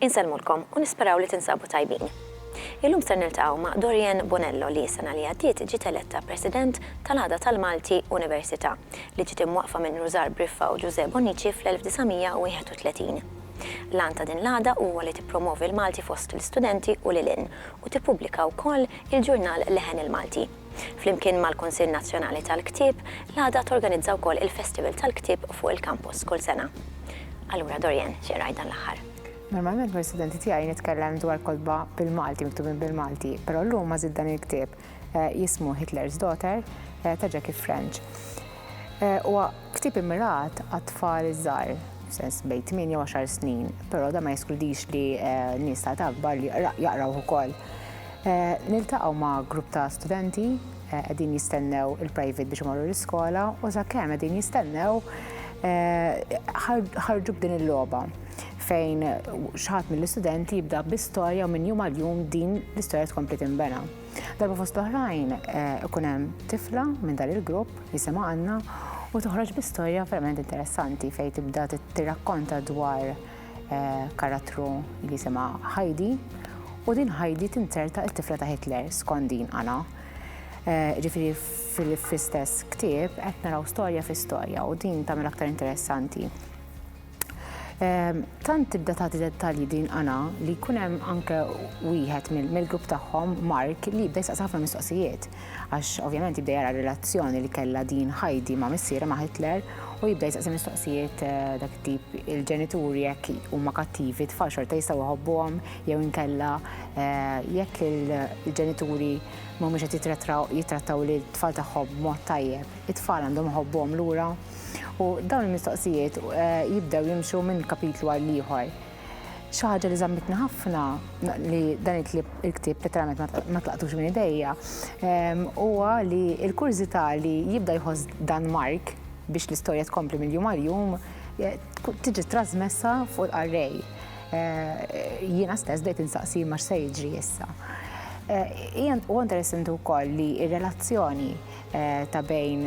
Inselmulkom u nisperaw li tinsabu tajbin. Illum ser niltaqgħu ma' Dorianne Bonello li sena li għaddiet ġiet eletta President tal-Għada tal-Malti Università li ġiet imwaqfa minn Rużar Briffa u Giuseppe Bonnici fl-1931. L-għan ta' din l-għada huwa li tippromovi l-Malti fost l-istudenti u lilin u tippubblika wkoll il-ġurnal Leħen il-Malti. Flimkien mal-Kunsill Nazzjonali tal-Ktieb, l-għada torganizza wkoll il-Festival tal-Ktieb fuq il-kampus kull sena. Allura Dorianne, xi qrajt dan l-aħħar? Normalment mal-studenti tiegħi nitkellem dwar kodba bil-Malti, miktubin bil-Malti, però llum ma żid dan il-ktieb jismu Hitler's Daughter ta' Jackie French. Huwa ktieb immirat għat-tfal iż-żgħar, sens bejn 8 u 10 snin, però da ma jeskludix li nies ta' akbar li jaqraw ukoll. Niltaqgħu ma' grupp ta' studenti qegħdin jistennew il-private biex imorru l-iskola u sakemm qegħdin jistennew ħarġu b'din il-logħba fejn xaħat mill-istudenti jibda b'istorja u minn jum għal jum din l-istorja tkompli tinbena. Darba fost oħrajn ikun hemm tifla minn dan il-grupp jisimha Anna u toħroġ b'istorja verament interessanti fejn tibda tirrakkonta dwar karattru li jisimha Heidi u din Heidi tinterta t-tifla ta' Hitler skont din Anna. Ġifieri fl-istess ktieb qed naraw storja fi storja u din tagħmel aktar interessanti. Tant tibda tagħti dettalji din Anna li jkun hemm anke wieħed mill-grupp tagħhom Mark li jibda jistaqsi ħafna mistoqsijiet għax ovvjament jibda jara relazzjoni li kellha din Heidi ma' missiera ma' Hitler u jibda jistaqsi mistoqsijiet dak tip il-ġenituri jekk huma kattivi tfal xorta jistgħu jħobbuhom jew inkella jekk il-ġenituri mhumiex qed jitrattaw li t-tfal tagħhom b'mod tajjeb, it-tfal għandhom iħobbuhom lura. U dawn il-mistoqsijiet jibdew jimxu minn kapitlu għal ieħor. Xi ħaġa li żammitni ħafna li dan il-ktieb literalment ma tlaqtux minn idejja huwa li l-kurżità li jibda jħoss dan Mark biex l-istorja tkompli minn jum għal jum tiġi trasmessa fuq il-qarrej. Jiena stess bdejt insaqsi ma x'se jiġri issa. Huwa interessanti wkoll li r-relazzjoni ta' bejn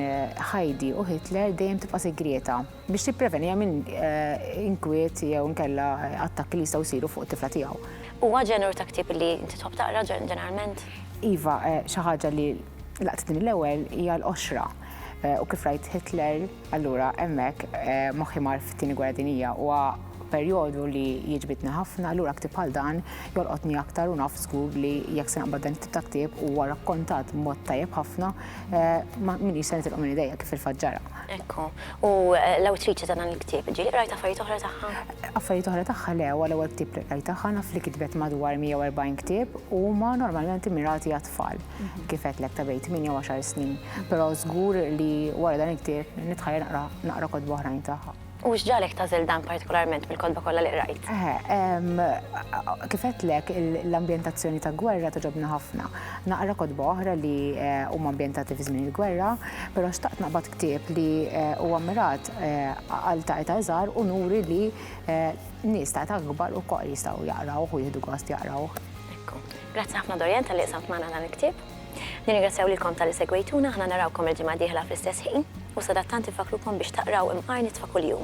Heidi u Hitler dejjem tibqa' segreta biex tipprevenija minn inkwiet jew inkella attakki li jistgħu jsiru fuq it-tifla tiegħu. Huwa ġenru ta' ktieb li inti tħobb taqra ġeneralment? Iva, xi ħaġa li laqtitni mill-ewwel hija l-qoxra. U kif rajt Hitler, allura hemmhekk moħħi mar fit-tieni gwerra dinjija huwa perjodu li jiġbidni ħafna, allura ktieb bħal dan jolqotni aktar u naf żgur li jekk se naqbad dan it-tip ta' ktieb huwa rakkontat b'mod tajjeb ħafna minix se nitilqu minn idejja kif il-faġġara. Ekku. U l-awtriċi ta' dan il-ktieb, ġieli qrajt affarijiet oħra tagħha? Affarijiet oħra tagħha le, huwa l-ewwel ktieb li qrajt tagħha naf li kitbet madwar 140 ktieb huma normalment immirati għat-tfal kif qedlek ta' bejn 8 u 10 snin. Però żgur li wara dan il-ktieb nitħajjar naqra kotba oħrajn tagħha. U x'ġalek tażel dan partikolarment mill-kodba kollha li qrajt? Kif qedlek l-ambjentazzjoni ta' gwerra toġobna ħafna. Naqra kodba oħra li huma ambjentati fi żmien il-gwerra, però xtaqt naqbad ktieb li huwa mirat għal ta' eta żgħar u nuri li nies ta' akbar ukoll jistgħu jaqraw u jieħdu gost jaqraw. Ekku. Grazzi ħafna Dorianne tal-li qsamt magħna dan il-ktieb. Nirringrazzjaw lilkom tal-li segwejtuna, aħna narawkom il-ġimgħa d-dieħla fl-istess ħin u sadattant infakrukom biex taqraw imqarnit fa' kuljum.